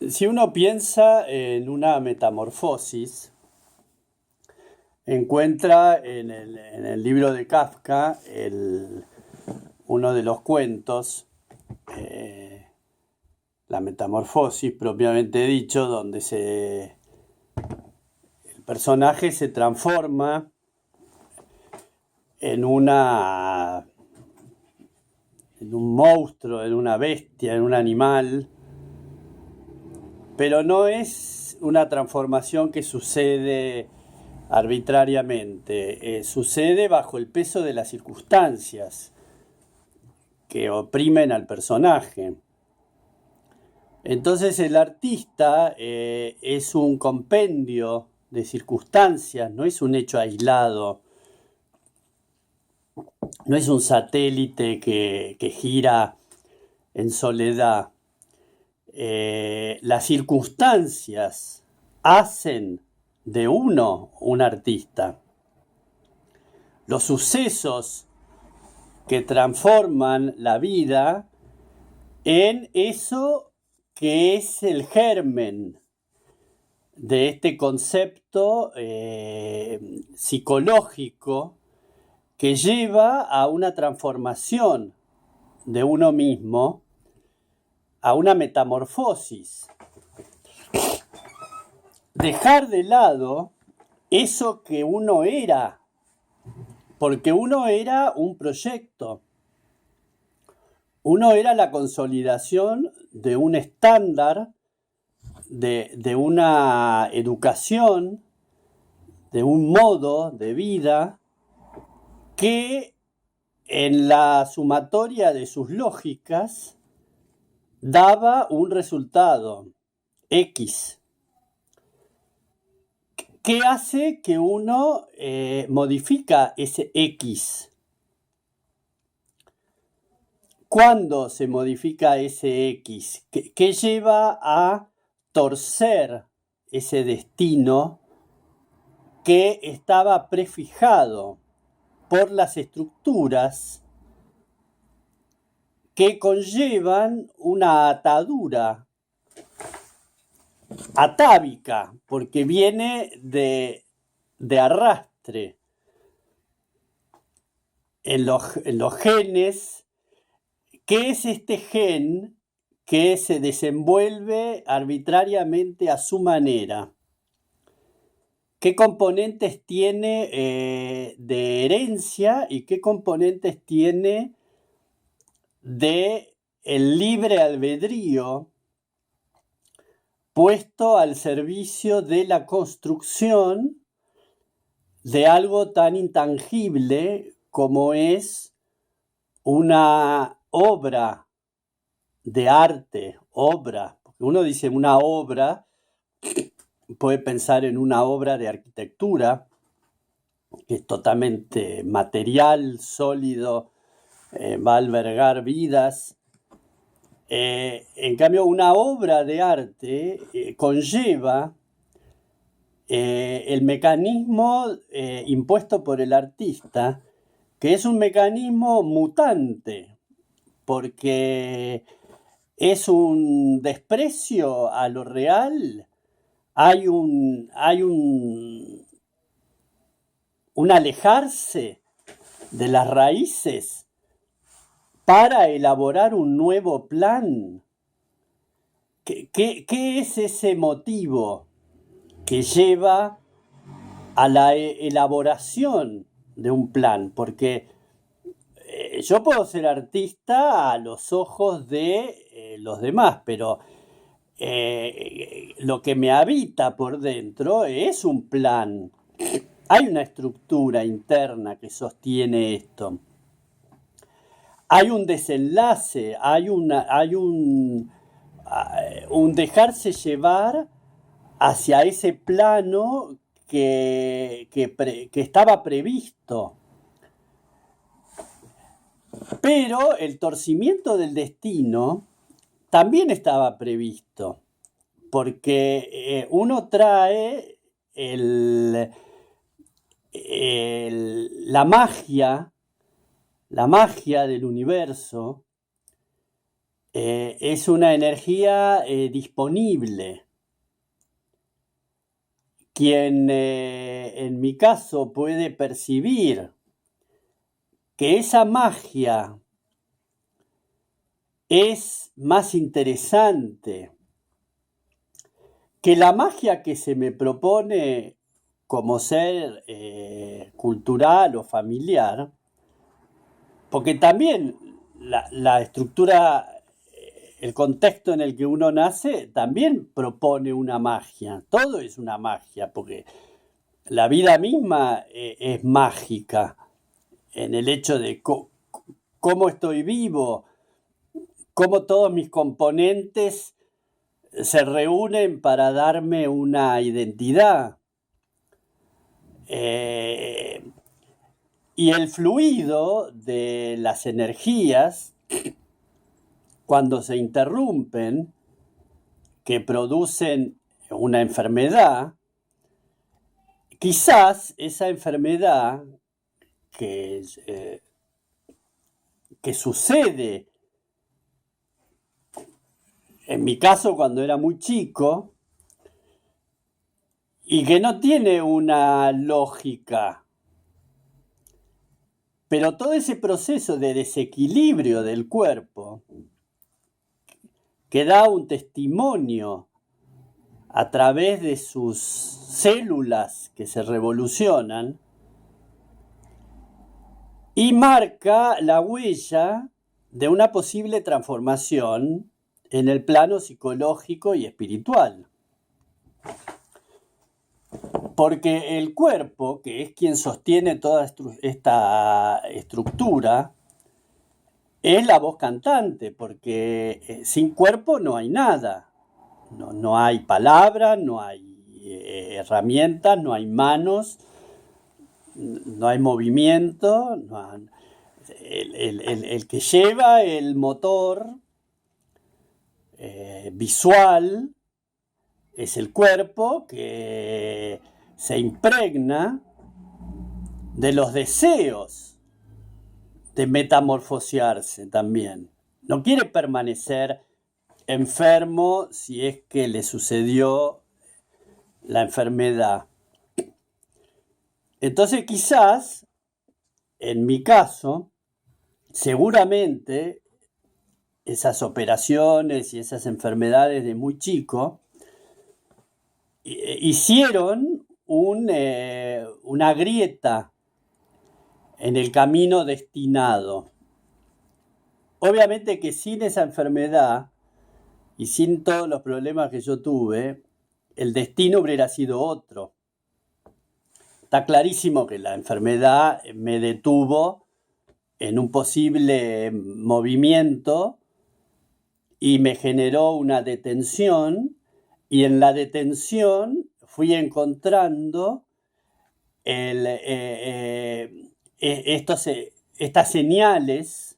Si uno piensa en una metamorfosis, encuentra en el libro de Kafka uno de los cuentos, eh, la metamorfosis propiamente dicho, donde el personaje se transforma en en un monstruo, en una bestia, en un animal, pero no es una transformación que sucede arbitrariamente, sucede bajo el peso de las circunstancias que oprimen al personaje. Entonces el artista es un compendio de circunstancias, no es un hecho aislado, no es un satélite que gira en soledad. Las circunstancias hacen de uno un artista. Los sucesos que transforman la vida en eso que es el germen de este concepto psicológico que lleva a una transformación de uno mismo, a una metamorfosis. Dejar de lado eso que uno era, porque uno era un proyecto, uno era la consolidación de un estándar, de una educación, de un modo de vida que en la sumatoria de sus lógicas daba un resultado X. ¿Qué hace que uno modifica ese X? ¿Cuándo se modifica ese X? ¿Qué lleva a torcer ese destino que estaba prefijado por las estructuras que conllevan una atadura atávica, porque viene de arrastre en los genes? ¿Qué es este gen que se desenvuelve arbitrariamente a su manera? ¿Qué componentes tiene de herencia y qué componentes tiene de el libre albedrío puesto al servicio de la construcción de algo tan intangible como es una obra de arte, obra? Porque uno dice una obra, puede pensar en una obra de arquitectura, que es totalmente material, sólido, va a albergar vidas. En cambio, una obra de arte conlleva el mecanismo impuesto por el artista, que es un mecanismo mutante, porque es un desprecio a lo real, un alejarse de las raíces para elaborar un nuevo plan. ¿Qué es ese motivo que lleva a la elaboración de un plan? Porque yo puedo ser artista a los ojos de los demás, pero lo que me habita por dentro es un plan. Hay una estructura interna que sostiene esto. Hay un desenlace, hay un dejarse llevar hacia ese plano que estaba previsto. Pero el torcimiento del destino también estaba previsto, porque uno trae la magia del universo es una energía disponible. Quien en mi caso puede percibir que esa magia es más interesante que la magia que se me propone como ser cultural o familiar, porque también la estructura, el contexto en el que uno nace, también propone una magia. Todo es una magia, porque la vida misma es mágica en el hecho de cómo estoy vivo, cómo todos mis componentes se reúnen para darme una identidad. Y el fluido de las energías, cuando se interrumpen, que producen una enfermedad, quizás esa enfermedad que sucede, en mi caso cuando era muy chico, y que no tiene una lógica, pero todo ese proceso de desequilibrio del cuerpo, que da un testimonio a través de sus células que se revolucionan, y marca la huella de una posible transformación en el plano psicológico y espiritual. Porque el cuerpo, que es quien sostiene toda esta estructura, es la voz cantante, porque sin cuerpo no hay nada. No hay palabras, no hay herramientas, no hay manos, no hay movimiento. El que lleva el motor visual es el cuerpo, que se impregna de los deseos de metamorfosearse también. No quiere permanecer enfermo si es que le sucedió la enfermedad. Entonces quizás, en mi caso, seguramente esas operaciones y esas enfermedades de muy chico hicieron una grieta en el camino destinado. Obviamente que sin esa enfermedad y sin todos los problemas que yo tuve, el destino hubiera sido otro. Está clarísimo que la enfermedad me detuvo en un posible movimiento y me generó una detención, y en la detención fui encontrando estas señales,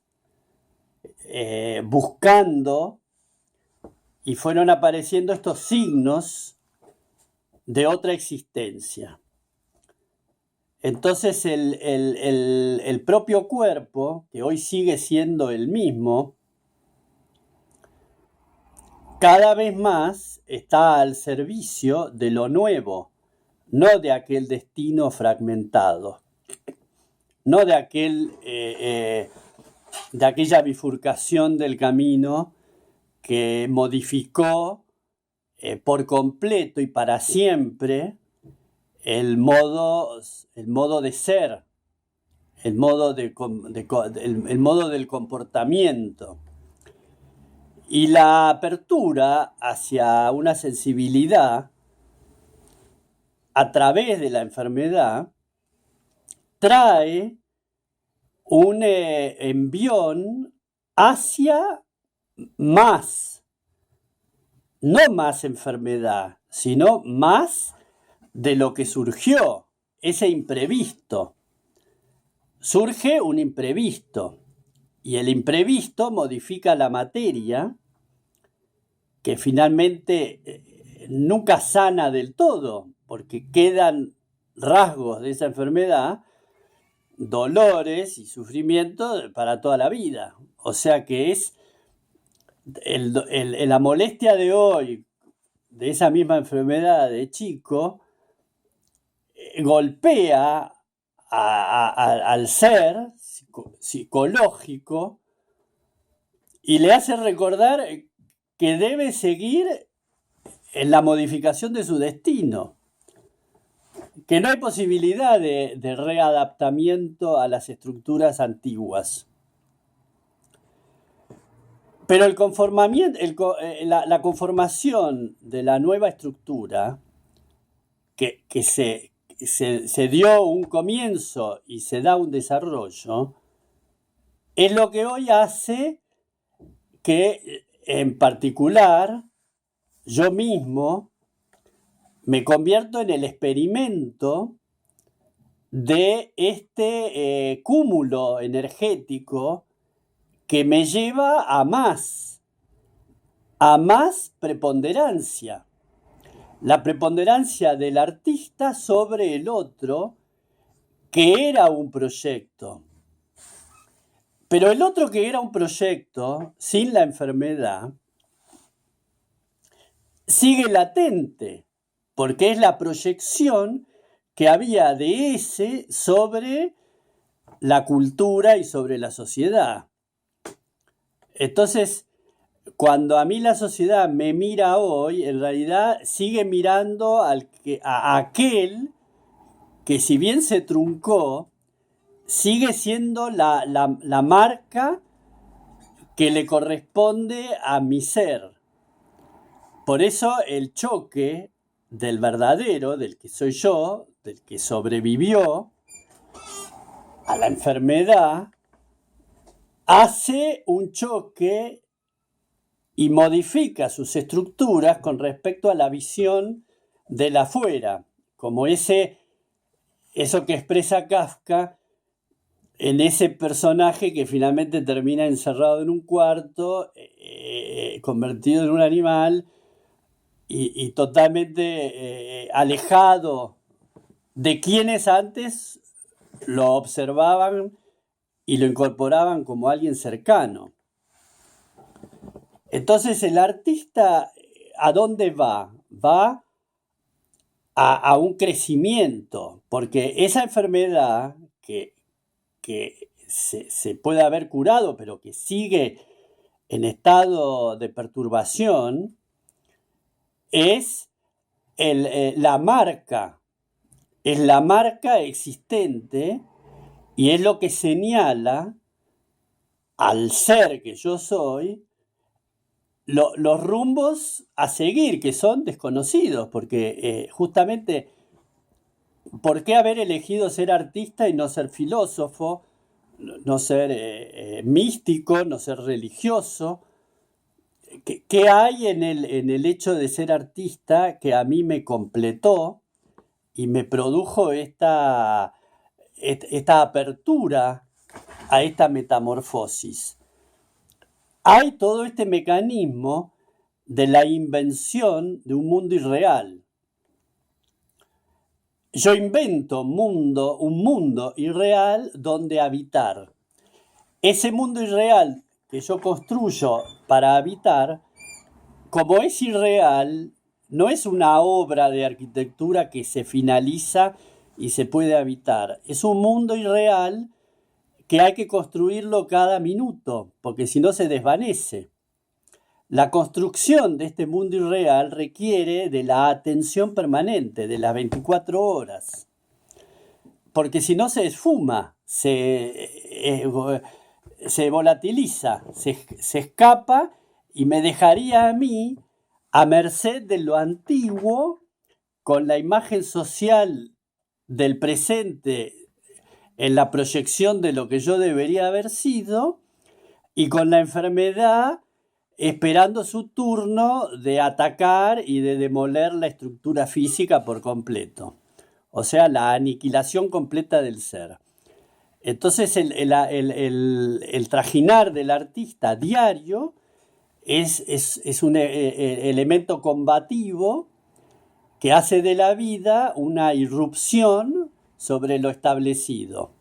buscando, y fueron apareciendo estos signos de otra existencia. Entonces el propio cuerpo, que hoy sigue siendo el mismo, cada vez más está al servicio de lo nuevo, no de aquel destino fragmentado, no de aquella bifurcación del camino que modificó por completo y para siempre el modo de ser, el modo del comportamiento. Y la apertura hacia una sensibilidad a través de la enfermedad trae un envión hacia más, no más enfermedad, sino más de lo que surgió, ese imprevisto. Surge un imprevisto, y el imprevisto modifica la materia, que finalmente nunca sana del todo, porque quedan rasgos de esa enfermedad, dolores y sufrimiento para toda la vida. O sea que es La molestia de hoy, de esa misma enfermedad de chico, golpea al ser psicológico y le hace recordar que debe seguir en la modificación de su destino, que no hay posibilidad de readaptamiento a las estructuras antiguas. Pero la conformación de la nueva estructura, que se dio un comienzo y se da un desarrollo, es lo que hoy hace que, en particular, yo mismo me convierto en el experimento de este cúmulo energético que me lleva a más preponderancia. La preponderancia del artista sobre el otro, que era un proyecto. Pero el otro, que era un proyecto, sin la enfermedad, sigue latente, porque es la proyección que había de ese sobre la cultura y sobre la sociedad. Entonces, cuando a mí la sociedad me mira hoy, en realidad sigue mirando a aquel que, si bien se truncó, sigue siendo la marca que le corresponde a mi ser. Por eso el choque del verdadero, del que soy yo, del que sobrevivió a la enfermedad, hace un choque y modifica sus estructuras con respecto a la visión del afuera, como eso que expresa Kafka en ese personaje que finalmente termina encerrado en un cuarto, convertido en un animal y totalmente alejado de quienes antes lo observaban y lo incorporaban como alguien cercano. Entonces el artista, ¿a dónde va? Va a un crecimiento, porque esa enfermedad que se puede haber curado, pero que sigue en estado de perturbación, es la marca existente, y es lo que señala al ser que yo soy los rumbos a seguir, que son desconocidos, porque justamente, ¿por qué haber elegido ser artista y no ser filósofo, no ser místico, no ser religioso? ¿Qué hay en el hecho de ser artista que a mí me completó y me produjo esta apertura a esta metamorfosis? Hay todo este mecanismo de la invención de un mundo irreal. Yo invento un mundo irreal donde habitar. Ese mundo irreal que yo construyo para habitar, como es irreal, no es una obra de arquitectura que se finaliza y se puede habitar. Es un mundo irreal que hay que construirlo cada minuto, porque si no se desvanece. La construcción de este mundo irreal requiere de la atención permanente, de las 24 horas, porque si no se esfuma, se volatiliza, se escapa, y me dejaría a mí a merced de lo antiguo, con la imagen social del presente en la proyección de lo que yo debería haber sido, y con la enfermedad esperando su turno de atacar y de demoler la estructura física por completo. O sea, la aniquilación completa del ser. Entonces el trajinar del artista diario es un elemento combativo que hace de la vida una irrupción sobre lo establecido.